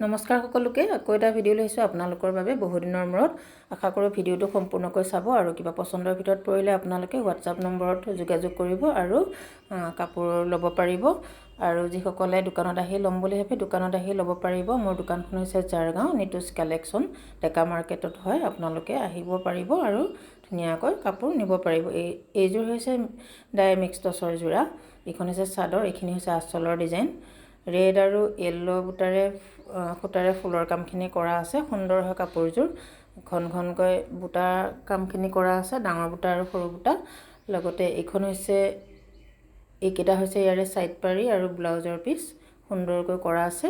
নমস্কাৰ সকলোকে আকৌ এটা ভিডিঅ' লৈছোঁ আপোনালোকৰ বাবে বহুদিনৰ মূৰত আশা কৰোঁ ভিডিঅ'টো সম্পূৰ্ণকৈ চাব আৰু কিবা পচন্দৰ ভিতৰত পৰিলে আপোনালোকে হোৱাটছআপ নম্বৰত যোগাযোগ কৰিব আৰু কাপোৰ ল'ব পাৰিব আৰু যিসকলে দোকানত আহি ল'ম বুলি ভাবে দোকানত আহি ল'ব পাৰিব। মোৰ দোকানখন হৈছে জাৰগাঁও নিতুজ কালেকশ্যন ডেকা মাৰ্কেটত হয়। আপোনালোকে আহিব পাৰিব আৰু ধুনীয়াকৈ কাপোৰ নিব পাৰিব। এইযোৰ হৈছে ডাইমিক্স টচৰ যোৰা। এইখন হৈছে চাদৰ, এইখিনি হৈছে আঁচলৰ ডিজাইন। ৰেড আৰু য়েল্লো সূতাৰে ফুলৰ কামখিনি কৰা আছে। সুন্দৰ হয় কাপোৰযোৰ, ঘন ঘনকৈ বুটা কামখিনি কৰা আছে, ডাঙৰ বুটা আৰু সৰু বুটা। লগতে এইখন হৈছে এইকেইটা হৈছে ইয়াৰে ছাইড পাৰি আৰু ব্লাউজৰ পিচ সুন্দৰকৈ কৰা আছে।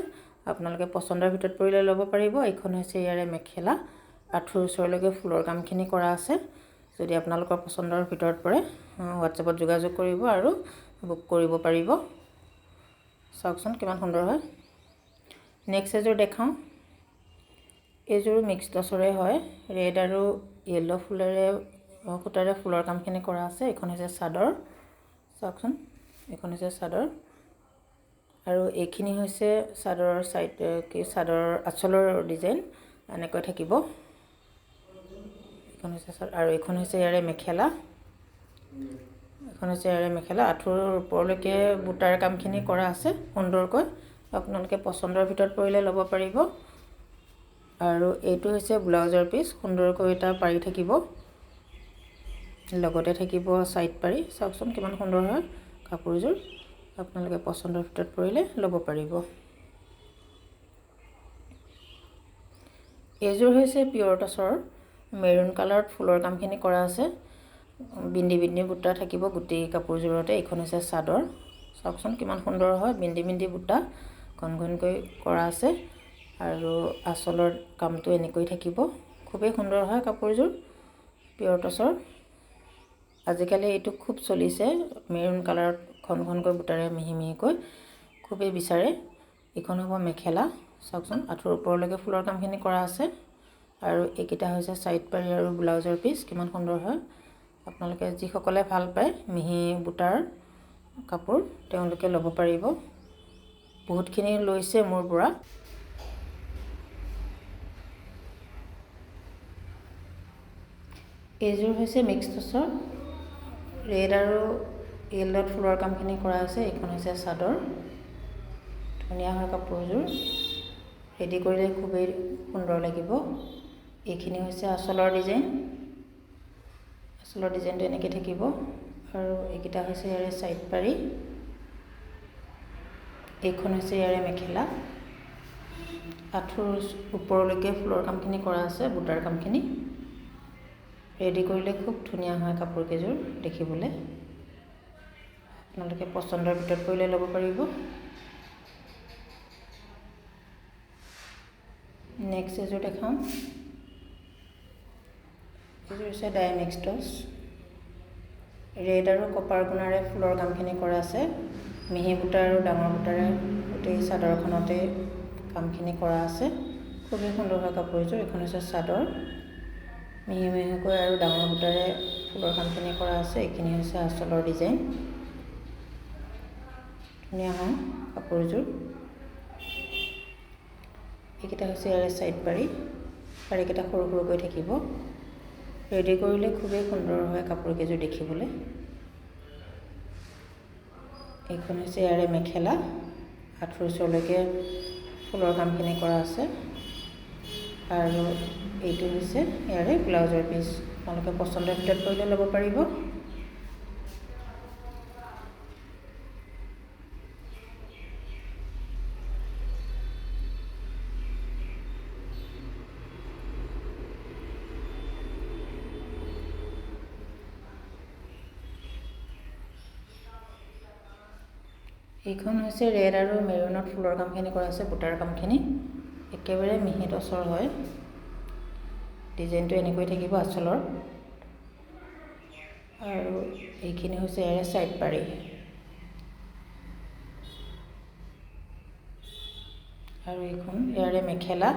আপোনালোকে পচন্দৰ ভিতৰত পৰিলে ল'ব পাৰিব। এইখন হৈছে ইয়াৰে মেখেলা, আঁঠুৰ ওচৰলৈকে ফুলৰ কামখিনি কৰা আছে। যদি আপোনালোকৰ পচন্দৰ ভিতৰত পৰে হোৱাটছআপত যোগাযোগ কৰিব আৰু বুক কৰিব পাৰিব। চাওকচোন কিমান সুন্দৰ হয়। নেক্সট এযোৰ দেখাওঁ। এইযোৰ মিক্স টচৰে হয়। ৰেড আৰু য়েল্লো সূতাৰে ফুলৰ কামখিনি কৰা আছে। এইখন হৈছে চাদৰ, চাওকচোন এইখন হৈছে চাদৰ আৰু এইখিনি হৈছে চাদৰৰ চাদৰ আঁচলৰ ডিজাইন এনেকৈ থাকিব। এইখন হৈছে আৰু এইখন হৈছে ইয়াৰে মেখেলা। এখন হৈছে ইয়াৰে মেখেলা, আঁঠুৰ ওপৰলৈকে বুটাৰ কামখিনি কৰা আছে সুন্দৰকৈ। আপোনালোকে পচন্দৰ ভিতৰত পৰিলে ল'ব পাৰিব। আৰু এইটো হৈছে ব্লাউজৰ পিচ, সুন্দৰকৈ এটা পাৰি থাকিব, লগতে থাকিব ছাইড পাৰি। চাওকচোন কিমান সুন্দৰ হয় কাপোৰযোৰ। আপোনালোকে পচন্দৰ ভিতৰত পৰিলে ল'ব পাৰিব। এইযোৰ হৈছে পিয়ৰ টচৰ, মেৰুন কালাৰত ফুলৰ কামখিনি কৰা আছে। বিন্দি বিন্দি বুটা থাকিব গোটেই কাপোৰযোৰতে। এইখন হৈছে চাদৰ, চাওকচোন কিমান সুন্দৰ হয়, বিন্দি বিন্দি বুটা ঘন ঘনকৈ কৰা আছে আৰু আঁচলৰ কামটো এনেকৈ থাকিব। খুবেই সুন্দৰ হয় কাপোৰযোৰ পিয়ৰ টচৰ। আজিকালি এইটো খুব চলিছে, মেৰুন কালাৰত ঘন ঘনকৈ বুটাৰে মিহি মিহিকৈ খুবেই বিচাৰে। এইখন হ'ব মেখেলা, চাওকচোন আঁঠুৰ ওপৰলৈকে ফুলৰ কামখিনি কৰা আছে আৰু এইকেইটা হৈছে ছাইড পাৰি আৰু ব্লাউজৰ পিচ কিমান সুন্দৰ হয়। আপোনালোকে যিসকলে ভাল পায় মিহি বুটাৰ কাপোৰ তেওঁলোকে ল'ব পাৰিব। বহুতখিনি লৈছে মোৰ পৰা। এইযোৰ হৈছে মিক্স টচৰ, ৰেড আৰু য়েল্লোত ফুলৰ কামখিনি কৰা আছে। এইখন হৈছে চাদৰ, ধুনীয়া হয় কাপোৰযোৰ, ৰেডি কৰিলে খুবেই সুন্দৰ লাগিব। এইখিনি হৈছে আঁচলৰ ডিজাইন, আঁচলৰ ডিজাইনটো এনেকৈ থাকিব আৰু এইকেইটা হৈছে ইয়াৰে ছাইড পাৰি। এইখন হৈছে ইয়াৰে মেখেলা, আঁঠুৰ ওপৰলৈকে ফুলৰ কামখিনি কৰা আছে, বুটাৰ কামখিনি। ৰেডি কৰিলে খুব ধুনীয়া হয় কাপোৰকেইযোৰ দেখিবলৈ। আপোনালোকে পচন্দৰ ভিতৰত পৰিলে ল'ব পাৰিব। নেক্সট এযোৰ দেখাওঁ। এইযোৰ হৈছে ডাইমিক্স টচ, ৰেড আৰু কপাৰ গুণাৰে ফুলৰ কামখিনি কৰা আছে। মিহি বুটা আৰু ডাঙৰ বুটাৰে গোটেই চাদৰখনতে কামখিনি কৰা আছে। খুবেই সুন্দৰ হয় কাপোৰযোৰ। এইখন হৈছে চাদৰ, মিহি মিহিকৈ আৰু ডাঙৰ বুটাৰে ফুলৰ কামখিনি কৰা আছে। এইখিনি হৈছে আঁচলৰ ডিজাইন, ধুনীয়া হয় কাপোৰযোৰ। এইকেইটা হৈছে ইয়াৰে ছাইড পাৰি, পাৰিকেইটা সৰু সৰুকৈ থাকিব। ৰেডি কৰিলে খুবেই সুন্দৰ হয় কাপোৰকেইযোৰ দেখিবলৈ। এইখন হৈছে ইয়াৰে মেখেলা, আঁঠুৰ ওচৰলৈকে ফুলৰ কামখিনি কৰা আছে আৰু এইটো হৈছে ইয়াৰে ব্লাউজৰ পিচ। আপোনালোকে পচন্দৰ ভিতৰত পৰিলে ল'ব পাৰিব। এইখন হৈছে ৰেড আৰু মেৰুনত ফুলৰ কামখিনি কৰা আছে, বুটাৰ কামখিনি একেবাৰে মিহি টচৰ হয়। ডিজাইনটো এনেকৈ থাকিব আঁচলৰ আৰু এইখিনি হৈছে ইয়াৰে ছাইড পাৰি আৰু এইখন ইয়াৰে মেখেলা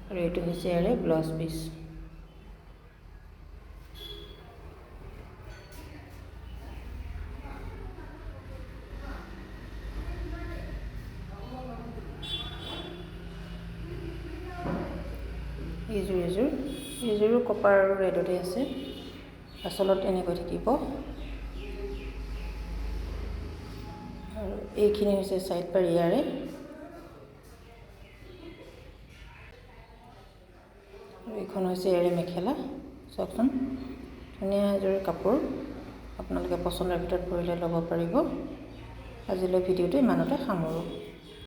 আৰু এইটো হৈছে ইয়াৰে ব্লাউজ পিচ। এইযোৰো কপাৰ আৰু ৰেডতে আছে, আচলত এনেকৈ থাকিব। আৰু এইখিনি হৈছে ছাইড পাৰ ইয়াৰে। আৰু এইখন হৈছে এৰে মেখেলা। চাওকচোন, ধুনীয়া এযোৰ কাপোৰ, আপোনালোকে পচন্দৰ ভিতৰত পৰিলে ল'ব পাৰিব। আজিলৈ ভিডিঅ'টো ইমানতে সামৰোঁ।